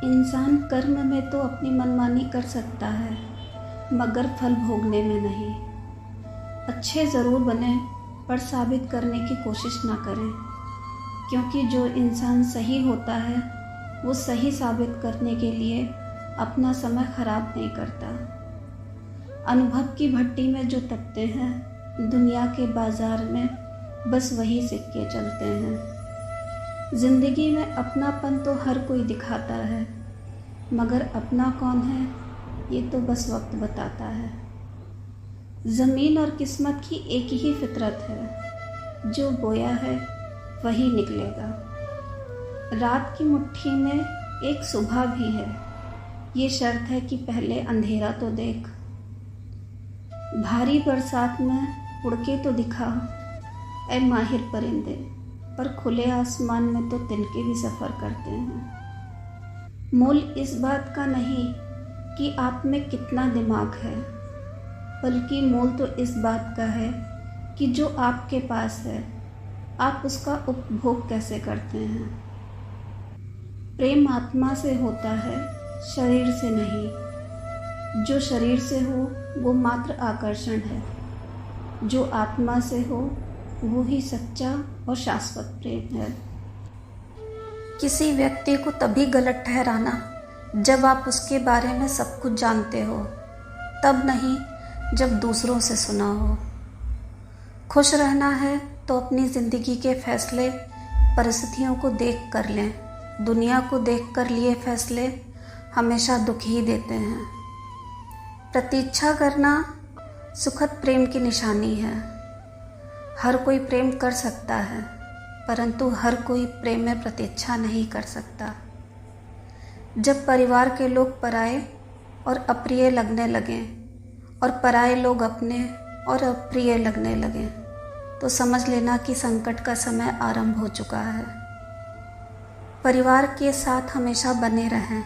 इंसान कर्म में तो अपनी मनमानी कर सकता है, मगर फल भोगने में नहीं। अच्छे ज़रूर बने, पर साबित करने की कोशिश ना करें, क्योंकि जो इंसान सही होता है वो सही साबित करने के लिए अपना समय खराब नहीं करता। अनुभव की भट्टी में जो तपते हैं, दुनिया के बाजार में बस वही सिक्के चलते हैं। जिंदगी में अपनापन तो हर कोई दिखाता है, मगर अपना कौन है ये तो बस वक्त बताता है। ज़मीन और किस्मत की एक ही फितरत है, जो बोया है वही निकलेगा। रात की मुट्ठी में एक सुबह भी है, ये शर्त है कि पहले अंधेरा तो देख। भारी बरसात में उड़ के तो दिखा ऐ माहिर परिंदे, पर खुले आसमान में तो तिनके भी सफ़र करते हैं। मोल इस बात का नहीं कि आप में कितना दिमाग है, बल्कि मोल तो इस बात का है कि जो आपके पास है आप उसका उपभोग कैसे करते हैं। प्रेम आत्मा से होता है, शरीर से नहीं। जो शरीर से हो वो मात्र आकर्षण है, जो आत्मा से हो वो ही सच्चा और शाश्वत प्रेम है। किसी व्यक्ति को तभी गलत ठहराना जब आप उसके बारे में सब कुछ जानते हो, तब नहीं जब दूसरों से सुना हो। खुश रहना है तो अपनी ज़िंदगी के फैसले परिस्थितियों को देख कर लें। दुनिया को देख कर लिए फैसले हमेशा दुख ही देते हैं। प्रतीक्षा करना सुखद प्रेम की निशानी है। हर कोई प्रेम कर सकता है, परंतु हर कोई प्रेम में प्रतीक्षा नहीं कर सकता। जब परिवार के लोग पराए और अप्रिय लगने लगें और पराए लोग अपने और अप्रिय लगने लगें, तो समझ लेना कि संकट का समय आरंभ हो चुका है। परिवार के साथ हमेशा बने रहें,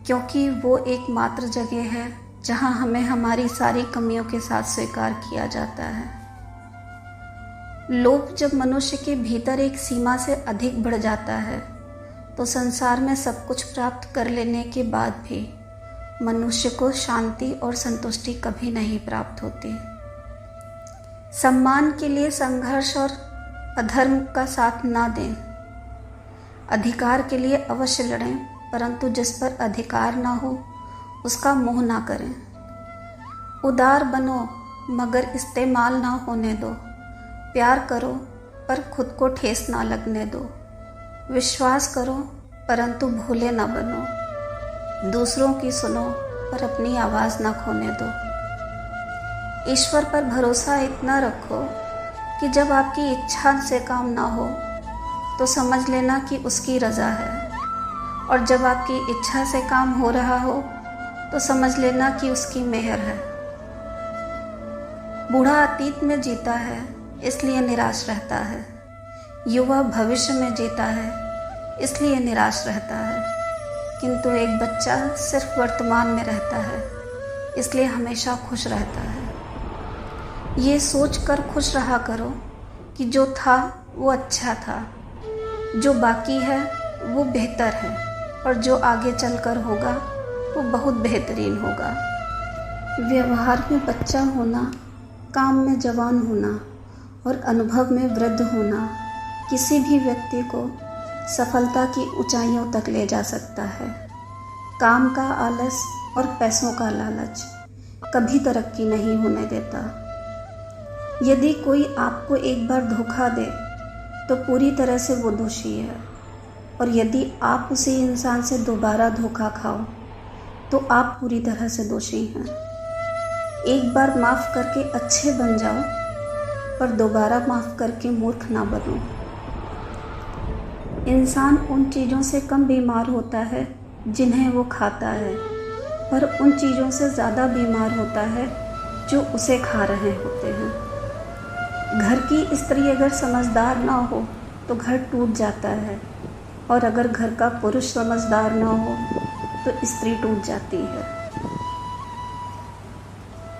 क्योंकि वो एकमात्र जगह है जहां हमें हमारी सारी कमियों के साथ स्वीकार किया जाता है। लोभ जब मनुष्य के भीतर एक सीमा से अधिक बढ़ जाता है, तो संसार में सब कुछ प्राप्त कर लेने के बाद भी मनुष्य को शांति और संतुष्टि कभी नहीं प्राप्त होती। सम्मान के लिए संघर्ष और अधर्म का साथ ना दें। अधिकार के लिए अवश्य लड़ें, परंतु जिस पर अधिकार ना हो उसका मोह ना करें। उदार बनो, मगर इस्तेमाल ना होने दो। प्यार करो, पर खुद को ठेस ना लगने दो। विश्वास करो, परंतु भोले ना बनो। दूसरों की सुनो, पर अपनी आवाज़ ना खोने दो। ईश्वर पर भरोसा इतना रखो कि जब आपकी इच्छा से काम ना हो तो समझ लेना कि उसकी रज़ा है, और जब आपकी इच्छा से काम हो रहा हो तो समझ लेना कि उसकी मेहर है। बूढ़ा अतीत में जीता है, इसलिए निराश रहता है। युवा भविष्य में जीता है, इसलिए निराश रहता है। किंतु एक बच्चा सिर्फ वर्तमान में रहता है, इसलिए हमेशा खुश रहता है। ये सोचकर खुश रहा करो कि जो था वो अच्छा था, जो बाकी है वो बेहतर है, और जो आगे चलकर होगा वो बहुत बेहतरीन होगा। व्यवहार में बच्चा होना, काम में जवान होना और अनुभव में वृद्ध होना किसी भी व्यक्ति को सफलता की ऊंचाइयों तक ले जा सकता है। काम का आलस और पैसों का लालच कभी तरक्की नहीं होने देता। यदि कोई आपको एक बार धोखा दे तो पूरी तरह से वो दोषी है, और यदि आप उसी इंसान से दोबारा धोखा खाओ तो आप पूरी तरह से दोषी हैं। एक बार माफ़ करके अच्छे बन जाओ, पर दोबारा माफ़ करके मूर्ख ना बनो। इंसान उन चीज़ों से कम बीमार होता है जिन्हें वो खाता है, पर उन चीज़ों से ज़्यादा बीमार होता है जो उसे खा रहे होते हैं। घर की स्त्री अगर समझदार ना हो तो घर टूट जाता है, और अगर घर का पुरुष समझदार ना हो तो स्त्री टूट जाती है।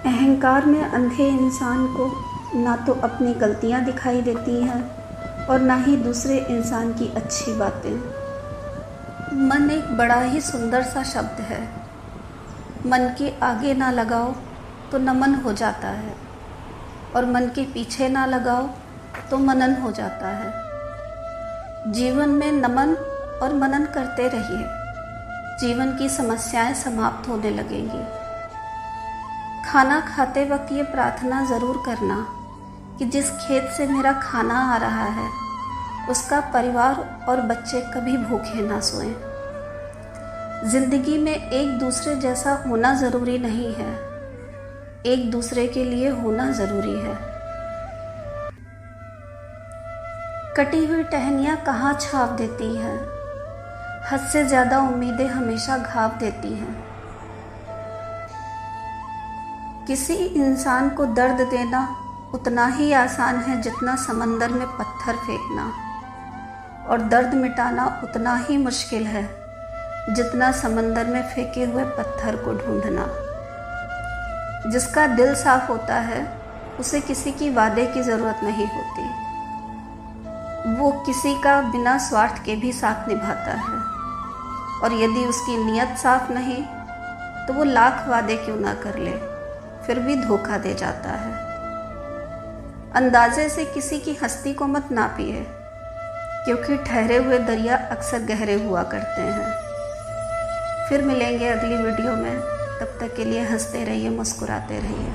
अहंकार में अंधे इंसान को ना तो अपनी गलतियां दिखाई देती हैं और ना ही दूसरे इंसान की अच्छी बातें। मन एक बड़ा ही सुंदर सा शब्द है। मन के आगे ना लगाओ तो नमन हो जाता है, और मन के पीछे ना लगाओ तो मनन हो जाता है। जीवन में नमन और मनन करते रहिए, जीवन की समस्याएं समाप्त होने लगेंगी। खाना खाते वक्त ये प्रार्थना ज़रूर करना कि जिस खेत से मेरा खाना आ रहा है उसका परिवार और बच्चे कभी भूखे ना सोएं। ज़िंदगी में एक दूसरे जैसा होना ज़रूरी नहीं है, एक दूसरे के लिए होना ज़रूरी है। कटी हुई टहनियाँ कहाँ छाप देती हैं, हद से ज़्यादा उम्मीदें हमेशा घाव देती हैं। किसी इंसान को दर्द देना उतना ही आसान है जितना समंदर में पत्थर फेंकना, और दर्द मिटाना उतना ही मुश्किल है जितना समंदर में फेंके हुए पत्थर को ढूंढना। जिसका दिल साफ होता है उसे किसी की वादे की ज़रूरत नहीं होती, वो किसी का बिना स्वार्थ के भी साथ निभाता है, और यदि उसकी नीयत साफ नहीं तो वो लाख वादे क्यों ना कर ले, फिर भी धोखा दे जाता है। अंदाजे से किसी की हस्ती को मत नापिए, क्योंकि ठहरे हुए दरिया अक्सर गहरे हुआ करते हैं। फिर मिलेंगे अगली वीडियो में, तब तक के लिए हंसते रहिए, मुस्कुराते रहिए।